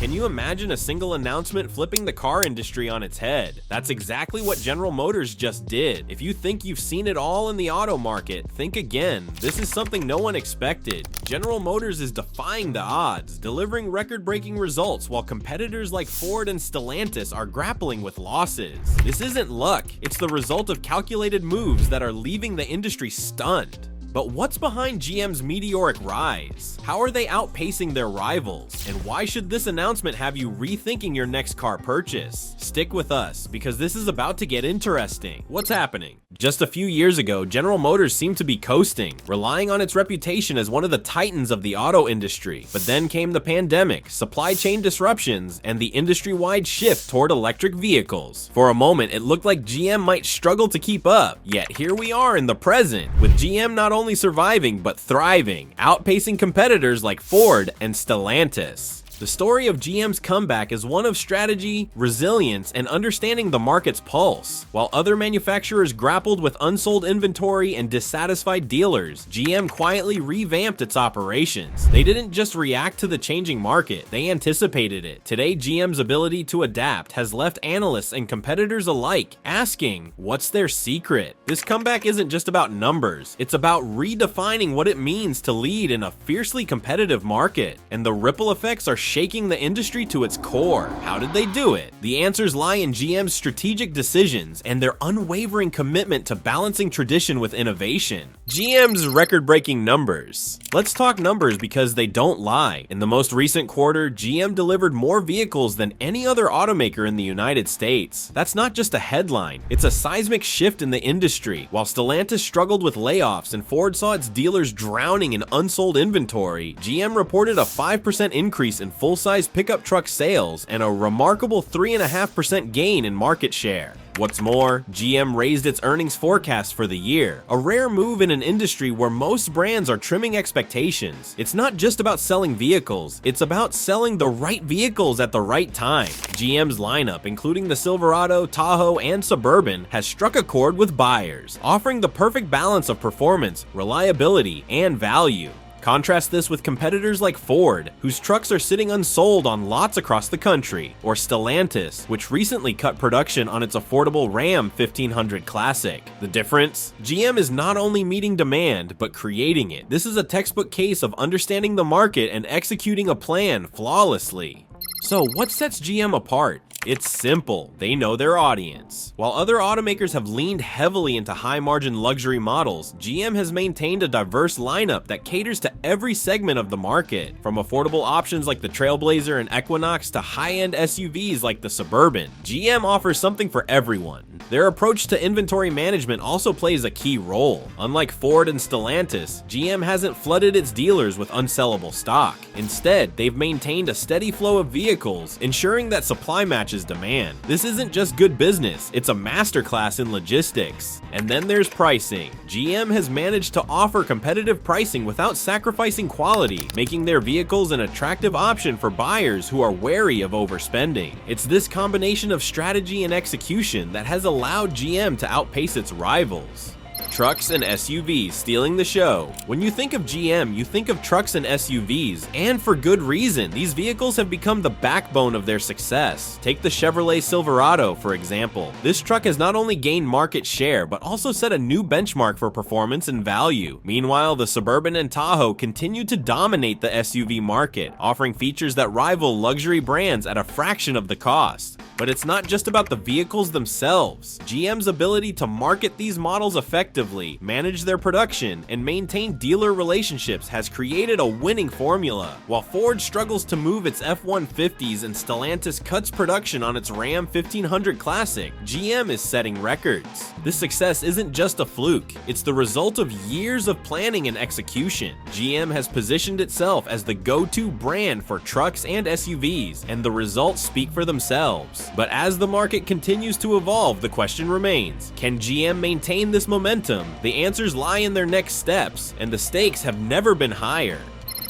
Can you imagine a single announcement flipping the car industry on its head? That's exactly what General Motors just did. If you think you've seen it all in the auto market, think again. This is something no one expected. General Motors is defying the odds, delivering record-breaking results while competitors like Ford and Stellantis are grappling with losses. This isn't luck, it's the result of calculated moves that are leaving the industry stunned. But what's behind GM's meteoric rise? How are they outpacing their rivals? And why should this announcement have you rethinking your next car purchase? Stick with us, because this is about to get interesting. What's happening? Just a few years ago, General Motors seemed to be coasting, relying on its reputation as one of the titans of the auto industry. But then came the pandemic, supply chain disruptions, and the industry-wide shift toward electric vehicles. For a moment, it looked like GM might struggle to keep up, yet here we are in the present, with GM not only surviving but thriving, outpacing competitors like Ford and Stellantis. The story of GM's comeback is one of strategy, resilience, and understanding the market's pulse. While other manufacturers grappled with unsold inventory and dissatisfied dealers, GM quietly revamped its operations. They didn't just react to the changing market, they anticipated it. Today, GM's ability to adapt has left analysts and competitors alike asking, what's their secret? This comeback isn't just about numbers, it's about redefining what it means to lead in a fiercely competitive market. And the ripple effects are shaking the industry to its core. How did they do it? The answers lie in GM's strategic decisions and their unwavering commitment to balancing tradition with innovation. GM's record-breaking numbers. Let's talk numbers because they don't lie. In the most recent quarter, GM delivered more vehicles than any other automaker in the United States. That's not just a headline, it's a seismic shift in the industry. While Stellantis struggled with layoffs and Ford saw its dealers drowning in unsold inventory, GM reported a 5% increase in full-size pickup truck sales and a remarkable 3.5% gain in market share. What's more, GM raised its earnings forecast for the year, a rare move in an industry where most brands are trimming expectations. It's not just about selling vehicles, it's about selling the right vehicles at the right time. GM's lineup, including the Silverado, Tahoe, and Suburban, has struck a chord with buyers, offering the perfect balance of performance, reliability, and value. Contrast this with competitors like Ford, whose trucks are sitting unsold on lots across the country, or Stellantis, which recently cut production on its affordable Ram 1500 Classic. The difference? GM is not only meeting demand, but creating it. This is a textbook case of understanding the market and executing a plan flawlessly. So what sets GM apart? It's simple, they know their audience. While other automakers have leaned heavily into high-margin luxury models, GM has maintained a diverse lineup that caters to every segment of the market, from affordable options like the Trailblazer and Equinox to high-end SUVs like the Suburban. GM offers something for everyone. Their approach to inventory management also plays a key role. Unlike Ford and Stellantis, GM hasn't flooded its dealers with unsellable stock. Instead, they've maintained a steady flow of vehicles, ensuring that supply matches demand. This isn't just good business, it's a masterclass in logistics. And then there's pricing. GM has managed to offer competitive pricing without sacrificing quality, making their vehicles an attractive option for buyers who are wary of overspending. It's this combination of strategy and execution that has allowed GM to outpace its rivals. Trucks and SUVs stealing the show. When you think of GM, you think of trucks and SUVs, and for good reason. These vehicles have become the backbone of their success. Take the Chevrolet Silverado, for example. This truck has not only gained market share, but also set a new benchmark for performance and value. Meanwhile, the Suburban and Tahoe continue to dominate the SUV market, offering features that rival luxury brands at a fraction of the cost. But it's not just about the vehicles themselves. GM's ability to market these models effectively, manage their production, and maintain dealer relationships has created a winning formula. While Ford struggles to move its F-150s and Stellantis cuts production on its Ram 1500 Classic, GM is setting records. This success isn't just a fluke, it's the result of years of planning and execution. GM has positioned itself as the go-to brand for trucks and SUVs, and the results speak for themselves. But as the market continues to evolve, the question remains, can GM maintain this momentum? The answers lie in their next steps, and the stakes have never been higher.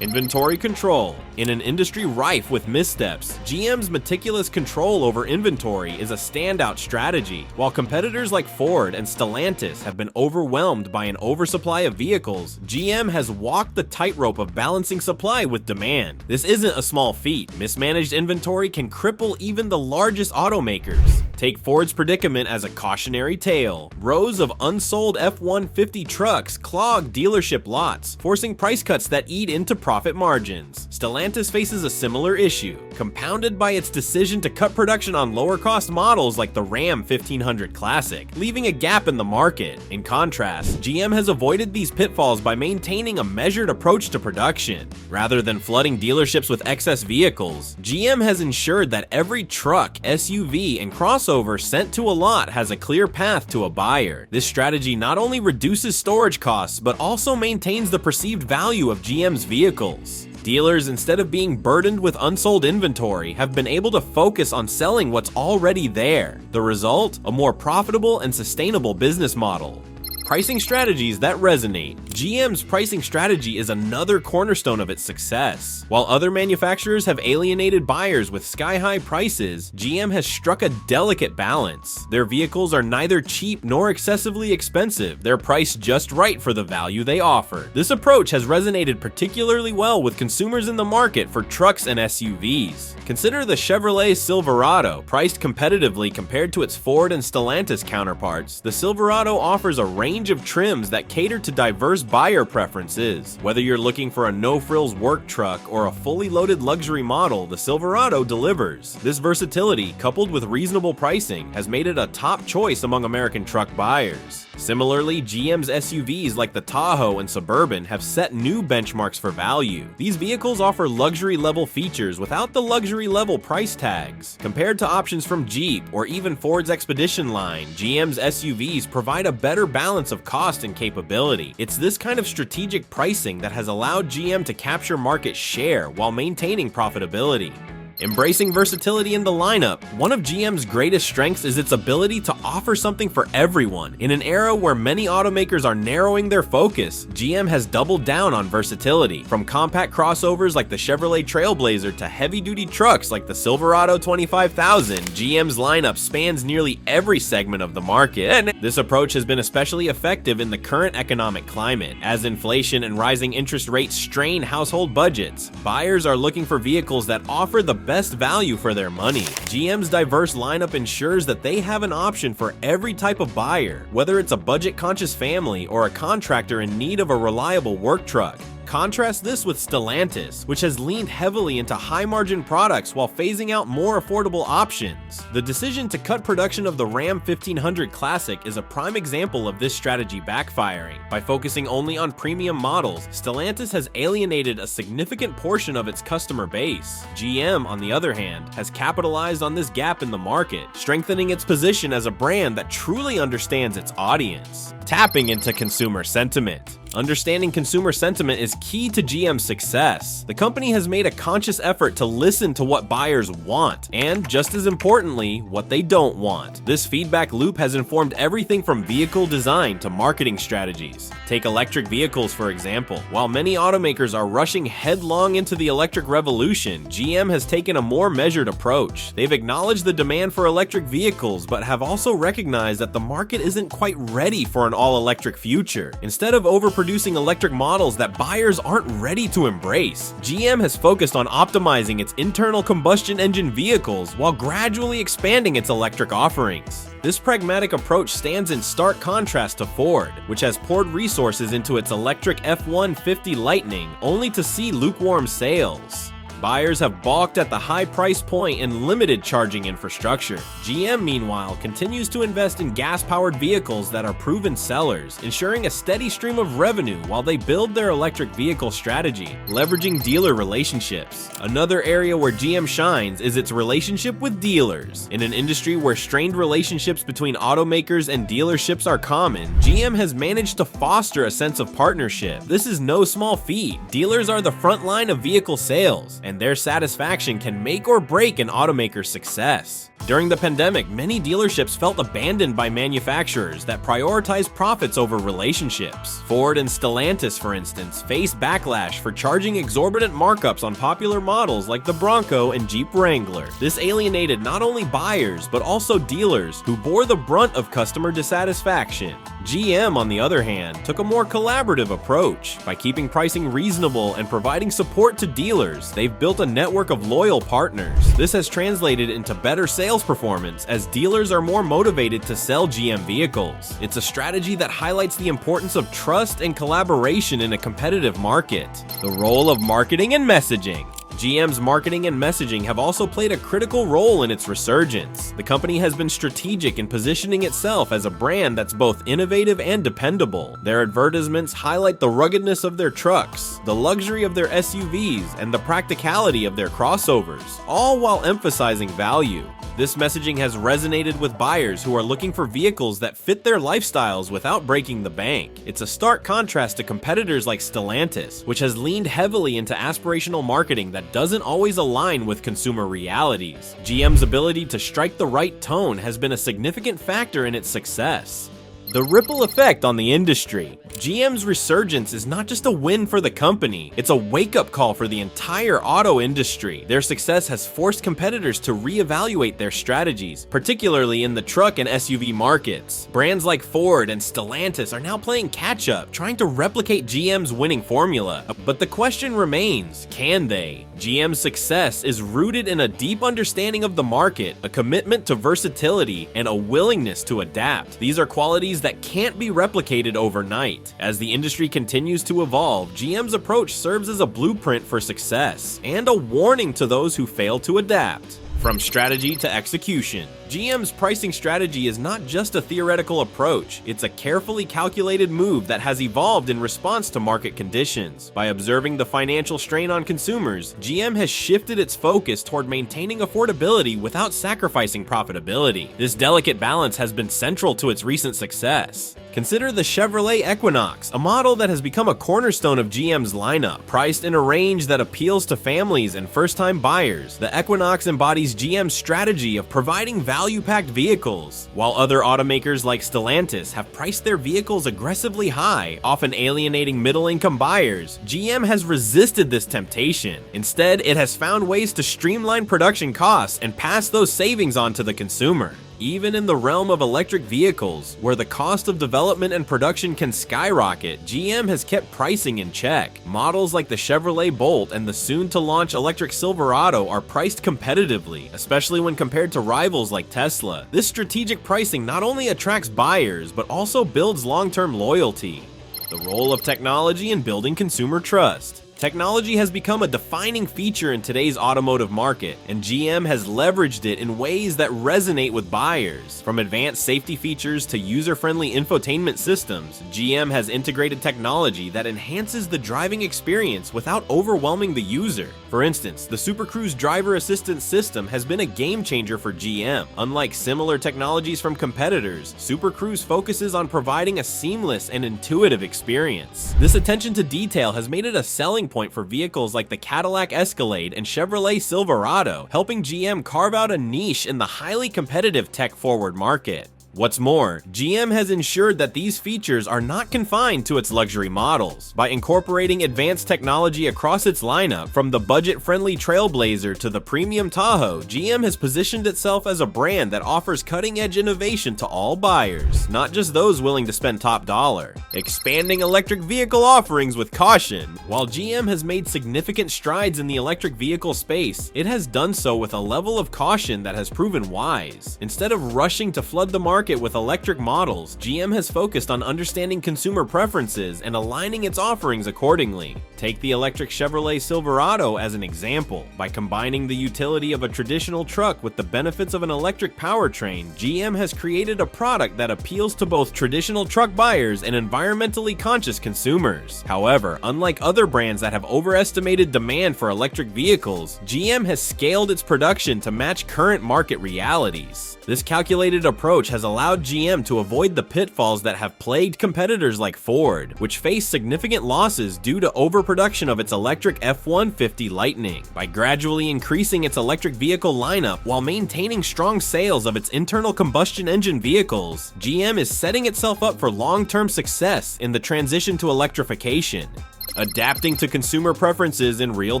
Inventory control. In an industry rife with missteps, GM's meticulous control over inventory is a standout strategy. While competitors like Ford and Stellantis have been overwhelmed by an oversupply of vehicles, GM has walked the tightrope of balancing supply with demand. This isn't a small feat. Mismanaged inventory can cripple even the largest automakers. Take Ford's predicament as a cautionary tale. Rows of unsold F-150 trucks clog dealership lots, forcing price cuts that eat into profit margins. Stellantis faces a similar issue, compounded by its decision to cut production on lower-cost models like the Ram 1500 Classic, leaving a gap in the market. In contrast, GM has avoided these pitfalls by maintaining a measured approach to production. Rather than flooding dealerships with excess vehicles, GM has ensured that every truck, SUV, and crossover sent to a lot has a clear path to a buyer. This strategy not only reduces storage costs, but also maintains the perceived value of GM's vehicles. Dealers, instead of being burdened with unsold inventory, have been able to focus on selling what's already there. The result? A more profitable and sustainable business model. Pricing strategies that resonate. GM's pricing strategy is another cornerstone of its success. While other manufacturers have alienated buyers with sky-high prices, GM has struck a delicate balance. Their vehicles are neither cheap nor excessively expensive. They're priced just right for the value they offer. This approach has resonated particularly well with consumers in the market for trucks and SUVs. Consider the Chevrolet Silverado. Priced competitively compared to its Ford and Stellantis counterparts, the Silverado offers a range of trims that cater to diverse buyer preferences. Whether you're looking for a no-frills work truck or a fully loaded luxury model, the Silverado delivers. This versatility, coupled with reasonable pricing, has made it a top choice among American truck buyers. Similarly, GM's SUVs like the Tahoe and Suburban have set new benchmarks for value. These vehicles offer luxury-level features without the luxury-level price tags. Compared to options from Jeep or even Ford's Expedition line, GM's SUVs provide a better balance of cost and capability. It's this kind of strategic pricing that has allowed GM to capture market share while maintaining profitability. Embracing versatility in the lineup. One of GM's greatest strengths is its ability to offer something for everyone. In an era where many automakers are narrowing their focus, GM has doubled down on versatility. From compact crossovers like the Chevrolet Trailblazer to heavy-duty trucks like the Silverado 25,000, GM's lineup spans nearly every segment of the market. And this approach has been especially effective in the current economic climate. As inflation and rising interest rates strain household budgets, buyers are looking for vehicles that offer the best value for their money. GM's diverse lineup ensures that they have an option for every type of buyer, whether it's a budget-conscious family or a contractor in need of a reliable work truck. Contrast this with Stellantis, which has leaned heavily into high-margin products while phasing out more affordable options. The decision to cut production of the Ram 1500 Classic is a prime example of this strategy backfiring. By focusing only on premium models, Stellantis has alienated a significant portion of its customer base. GM, on the other hand, has capitalized on this gap in the market, strengthening its position as a brand that truly understands its audience. Tapping into consumer sentiment. Understanding consumer sentiment is key to GM's success. The company has made a conscious effort to listen to what buyers want, and just as importantly, what they don't want. This feedback loop has informed everything from vehicle design to marketing strategies. Take electric vehicles, for example. While many automakers are rushing headlong into the electric revolution, GM has taken a more measured approach. They've acknowledged the demand for electric vehicles, but have also recognized that the market isn't quite ready for an all-electric future. Instead of overproducing electric models that buyers aren't ready to embrace, GM has focused on optimizing its internal combustion engine vehicles while gradually expanding its electric offerings. This pragmatic approach stands in stark contrast to Ford, which has poured resources into its electric F-150 Lightning only to see lukewarm sales. Buyers have balked at the high price point and limited charging infrastructure. GM, meanwhile, continues to invest in gas-powered vehicles that are proven sellers, ensuring a steady stream of revenue while they build their electric vehicle strategy. Leveraging dealer relationships. Another area where GM shines is its relationship with dealers. In an industry where strained relationships between automakers and dealerships are common, GM has managed to foster a sense of partnership. This is no small feat. Dealers are the front line of vehicle sales, and their satisfaction can make or break an automaker's success. During the pandemic, many dealerships felt abandoned by manufacturers that prioritize profits over relationships. Ford and Stellantis, for instance, faced backlash for charging exorbitant markups on popular models like the Bronco and Jeep Wrangler. This alienated not only buyers, but also dealers, who bore the brunt of customer dissatisfaction. GM, on the other hand, took a more collaborative approach. By keeping pricing reasonable and providing support to dealers, they've built a network of loyal partners. This has translated into better sales performance as dealers are more motivated to sell GM vehicles. It's a strategy that highlights the importance of trust and collaboration in a competitive market. The role of marketing and messaging. GM's marketing and messaging have also played a critical role in its resurgence. The company has been strategic in positioning itself as a brand that's both innovative and dependable. Their advertisements highlight the ruggedness of their trucks, the luxury of their SUVs, and the practicality of their crossovers, all while emphasizing value. This messaging has resonated with buyers who are looking for vehicles that fit their lifestyles without breaking the bank. It's a stark contrast to competitors like Stellantis, which has leaned heavily into aspirational marketing that doesn't always align with consumer realities. GM's ability to strike the right tone has been a significant factor in its success. The ripple effect on the industry. GM's resurgence is not just a win for the company, it's a wake-up call for the entire auto industry. Their success has forced competitors to reevaluate their strategies, particularly in the truck and SUV markets. Brands like Ford and Stellantis are now playing catch-up, trying to replicate GM's winning formula. But the question remains, can they? GM's success is rooted in a deep understanding of the market, a commitment to versatility, and a willingness to adapt. These are qualities that can't be replicated overnight. As the industry continues to evolve, GM's approach serves as a blueprint for success and a warning to those who fail to adapt. From strategy to execution, GM's pricing strategy is not just a theoretical approach, it's a carefully calculated move that has evolved in response to market conditions. By observing the financial strain on consumers, GM has shifted its focus toward maintaining affordability without sacrificing profitability. This delicate balance has been central to its recent success. Consider the Chevrolet Equinox, a model that has become a cornerstone of GM's lineup. Priced in a range that appeals to families and first-time buyers, the Equinox embodies GM's strategy of providing value-packed vehicles. While other automakers like Stellantis have priced their vehicles aggressively high, often alienating middle-income buyers, GM has resisted this temptation. Instead, it has found ways to streamline production costs and pass those savings on to the consumer. Even in the realm of electric vehicles, where the cost of development and production can skyrocket, GM has kept pricing in check. Models like the Chevrolet Bolt and the soon-to-launch electric Silverado are priced competitively, especially when compared to rivals like Tesla. This strategic pricing not only attracts buyers, but also builds long-term loyalty. The role of technology in building consumer trust. Technology has become a defining feature in today's automotive market, and GM has leveraged it in ways that resonate with buyers. From advanced safety features to user-friendly infotainment systems, GM has integrated technology that enhances the driving experience without overwhelming the user. For instance, the Super Cruise driver assistance system has been a game changer for GM. Unlike similar technologies from competitors, Super Cruise focuses on providing a seamless and intuitive experience. This attention to detail has made it a selling point for vehicles like the Cadillac Escalade and Chevrolet Silverado, helping GM carve out a niche in the highly competitive tech-forward market. What's more, GM has ensured that these features are not confined to its luxury models. By incorporating advanced technology across its lineup, from the budget-friendly Trailblazer to the premium Tahoe, GM has positioned itself as a brand that offers cutting-edge innovation to all buyers, not just those willing to spend top dollar. Expanding electric vehicle offerings with caution. While GM has made significant strides in the electric vehicle space, it has done so with a level of caution that has proven wise. Instead of rushing to flood the market with electric models, GM has focused on understanding consumer preferences and aligning its offerings accordingly. Take the electric Chevrolet Silverado as an example. By combining the utility of a traditional truck with the benefits of an electric powertrain, GM has created a product that appeals to both traditional truck buyers and environmentally conscious consumers. However, unlike other brands that have overestimated demand for electric vehicles, GM has scaled its production to match current market realities. This calculated approach has allowed GM to avoid the pitfalls that have plagued competitors like Ford, which face significant losses due to overproduction of its electric F-150 Lightning. By gradually increasing its electric vehicle lineup while maintaining strong sales of its internal combustion engine vehicles, GM is setting itself up for long-term success in the transition to electrification. Adapting to consumer preferences in real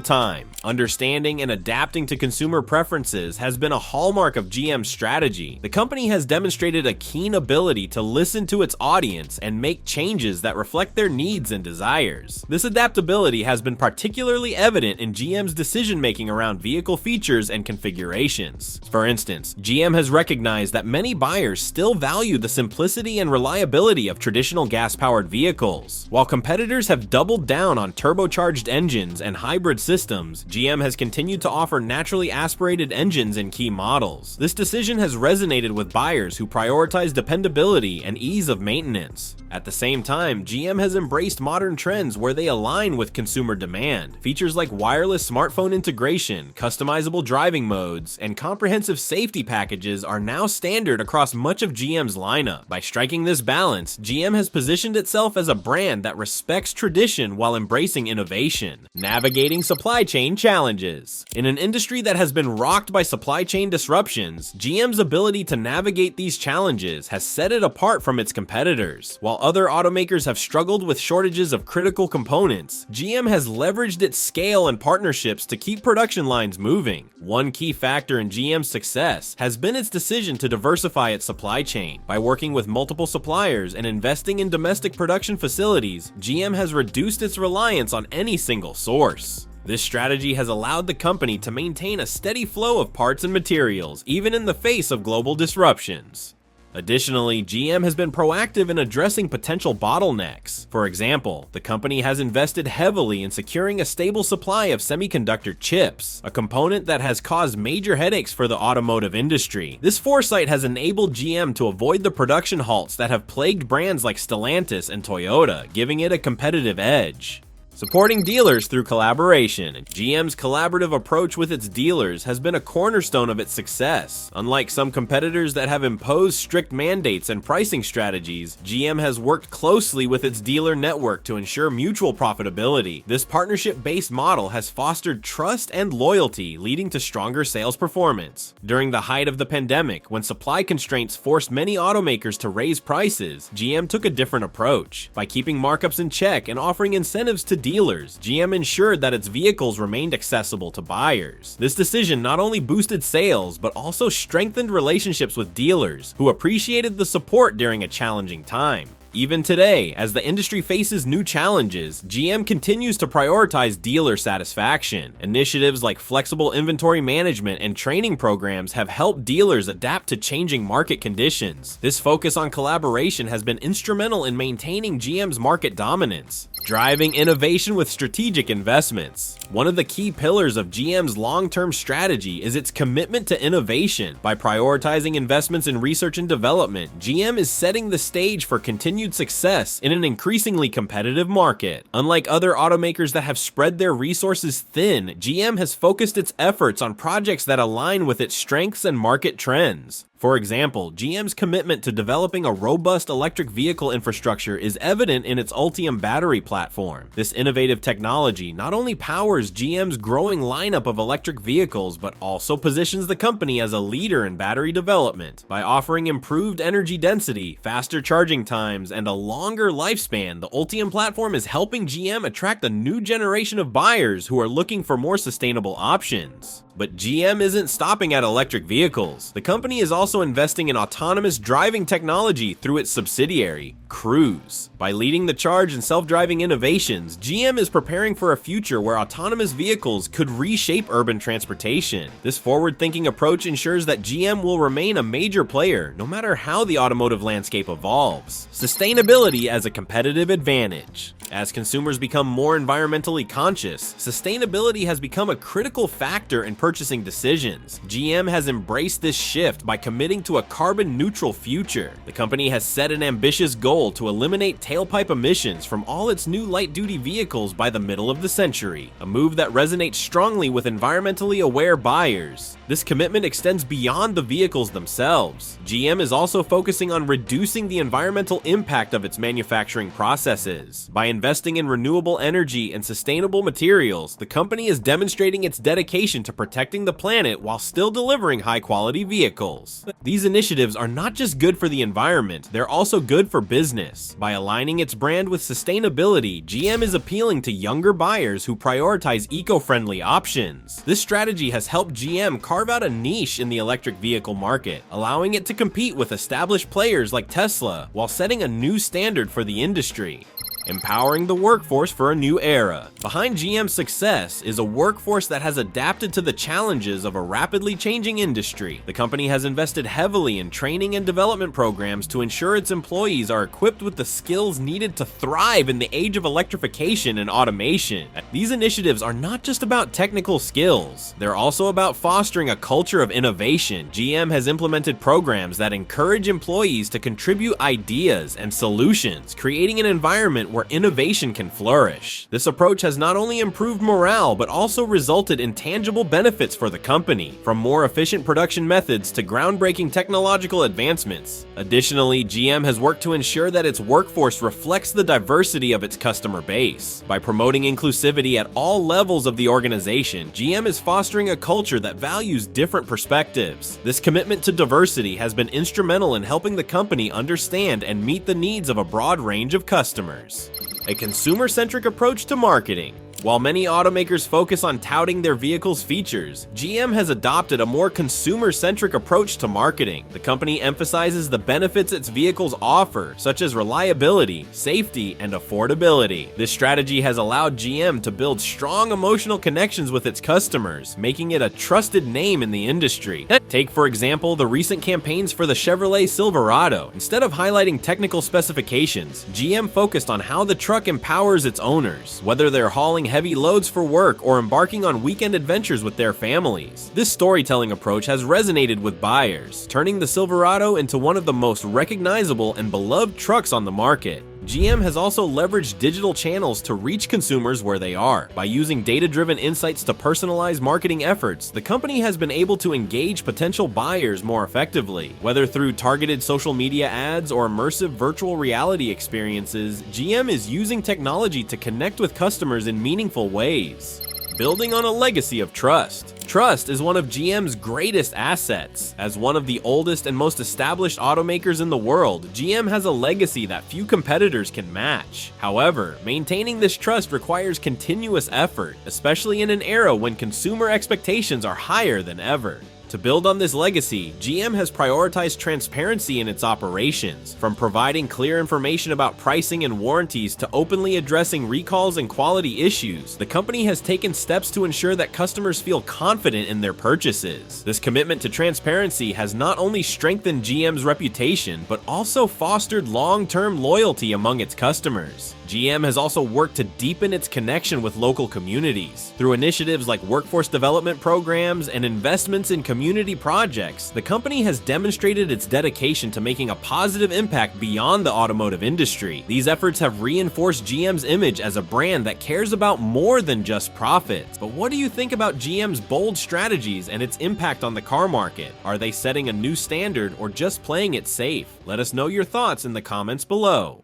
time. Understanding and adapting to consumer preferences has been a hallmark of GM's strategy. The company has demonstrated a keen ability to listen to its audience and make changes that reflect their needs and desires. This adaptability has been particularly evident in GM's decision-making around vehicle features and configurations. For instance, GM has recognized that many buyers still value the simplicity and reliability of traditional gas-powered vehicles. While competitors have doubled down on turbocharged engines and hybrid systems, GM has continued to offer naturally aspirated engines in key models. This decision has resonated with buyers who prioritize dependability and ease of maintenance. At the same time, GM has embraced modern trends where they align with consumer demand. Features like wireless smartphone integration, customizable driving modes, and comprehensive safety packages are now standard across much of GM's lineup. By striking this balance, GM has positioned itself as a brand that respects tradition while embracing innovation. Navigating supply chain challenges. In an industry that has been rocked by supply chain disruptions, GM's ability to navigate these challenges has set it apart from its competitors. While other automakers have struggled with shortages of critical components, GM has leveraged its scale and partnerships to keep production lines moving. One key factor in GM's success has been its decision to diversify its supply chain. By working with multiple suppliers and investing in domestic production facilities, GM has reduced its reliance on any single source. This strategy has allowed the company to maintain a steady flow of parts and materials, even in the face of global disruptions. Additionally, GM has been proactive in addressing potential bottlenecks. For example, the company has invested heavily in securing a stable supply of semiconductor chips, a component that has caused major headaches for the automotive industry. This foresight has enabled GM to avoid the production halts that have plagued brands like Stellantis and Toyota, giving it a competitive edge. Supporting dealers through collaboration. GM's collaborative approach with its dealers has been a cornerstone of its success. Unlike some competitors that have imposed strict mandates and pricing strategies, GM has worked closely with its dealer network to ensure mutual profitability. This partnership-based model has fostered trust and loyalty, leading to stronger sales performance. During the height of the pandemic, when supply constraints forced many automakers to raise prices, GM took a different approach. By keeping markups in check and offering incentives to dealers, GM ensured that its vehicles remained accessible to buyers. This decision not only boosted sales, but also strengthened relationships with dealers, who appreciated the support during a challenging time. Even today, as the industry faces new challenges, GM continues to prioritize dealer satisfaction. Initiatives like flexible inventory management and training programs have helped dealers adapt to changing market conditions. This focus on collaboration has been instrumental in maintaining GM's market dominance. Driving innovation with strategic investments. One of the key pillars of GM's long-term strategy is its commitment to innovation. By prioritizing investments in research and development, GM is setting the stage for continued success in an increasingly competitive market. Unlike other automakers that have spread their resources thin, GM has focused its efforts on projects that align with its strengths and market trends. For example, GM's commitment to developing a robust electric vehicle infrastructure is evident in its Ultium battery platform. This innovative technology not only powers GM's growing lineup of electric vehicles, but also positions the company as a leader in battery development. By offering improved energy density, faster charging times, and a longer lifespan, the Ultium platform is helping GM attract a new generation of buyers who are looking for more sustainable options. But GM isn't stopping at electric vehicles. The company is also investing in autonomous driving technology through its subsidiary, Cruise. By leading the charge in self-driving innovations, GM is preparing for a future where autonomous vehicles could reshape urban transportation. This forward-thinking approach ensures that GM will remain a major player, no matter how the automotive landscape evolves. Sustainability as a competitive advantage. As consumers become more environmentally conscious, sustainability has become a critical factor in purchasing purchasing decisions. GM has embraced this shift by committing to a carbon-neutral future. The company has set an ambitious goal to eliminate tailpipe emissions from all its new light-duty vehicles by the middle of the century, a move that resonates strongly with environmentally aware buyers. This commitment extends beyond the vehicles themselves. GM is also focusing on reducing the environmental impact of its manufacturing processes. By investing in renewable energy and sustainable materials, the company is demonstrating its dedication to protecting the planet while still delivering high-quality vehicles. These initiatives are not just good for the environment, they're also good for business. By aligning its brand with sustainability, GM is appealing to younger buyers who prioritize eco-friendly options. This strategy has helped GM carve out a niche in the electric vehicle market, allowing it to compete with established players like Tesla while setting a new standard for the industry. Empowering the workforce for a new era. Behind GM's success is a workforce that has adapted to the challenges of a rapidly changing industry. The company has invested heavily in training and development programs to ensure its employees are equipped with the skills needed to thrive in the age of electrification and automation. These initiatives are not just about technical skills, they're also about fostering a culture of innovation. GM has implemented programs that encourage employees to contribute ideas and solutions, creating an environment where innovation can flourish. This approach has not only improved morale, but also resulted in tangible benefits for the company, from more efficient production methods to groundbreaking technological advancements. Additionally, GM has worked to ensure that its workforce reflects the diversity of its customer base. By promoting inclusivity at all levels of the organization, GM is fostering a culture that values different perspectives. This commitment to diversity has been instrumental in helping the company understand and meet the needs of a broad range of customers. A consumer-centric approach to marketing. While many automakers focus on touting their vehicles' features, GM has adopted a more consumer-centric approach to marketing. The company emphasizes the benefits its vehicles offer, such as reliability, safety, and affordability. This strategy has allowed GM to build strong emotional connections with its customers, making it a trusted name in the industry. Take, for example, the recent campaigns for the Chevrolet Silverado. Instead of highlighting technical specifications, GM focused on how the truck empowers its owners, whether they're hauling heavy loads for work or embarking on weekend adventures with their families. This storytelling approach has resonated with buyers, turning the Silverado into one of the most recognizable and beloved trucks on the market. GM has also leveraged digital channels to reach consumers where they are. By using data-driven insights to personalize marketing efforts, the company has been able to engage potential buyers more effectively. Whether through targeted social media ads or immersive virtual reality experiences, GM is using technology to connect with customers in meaningful ways. Building on a legacy of trust. Trust is one of GM's greatest assets. As one of the oldest and most established automakers in the world, GM has a legacy that few competitors can match. However, maintaining this trust requires continuous effort, especially in an era when consumer expectations are higher than ever. To build on this legacy, GM has prioritized transparency in its operations, from providing clear information about pricing and warranties to openly addressing recalls and quality issues. The company has taken steps to ensure that customers feel confident in their purchases. This commitment to transparency has not only strengthened GM's reputation, but also fostered long-term loyalty among its customers. GM has also worked to deepen its connection with local communities. Through initiatives like workforce development programs and investments in community projects, the company has demonstrated its dedication to making a positive impact beyond the automotive industry. These efforts have reinforced GM's image as a brand that cares about more than just profits. But what do you think about GM's bold strategies and its impact on the car market? Are they setting a new standard or just playing it safe? Let us know your thoughts in the comments below.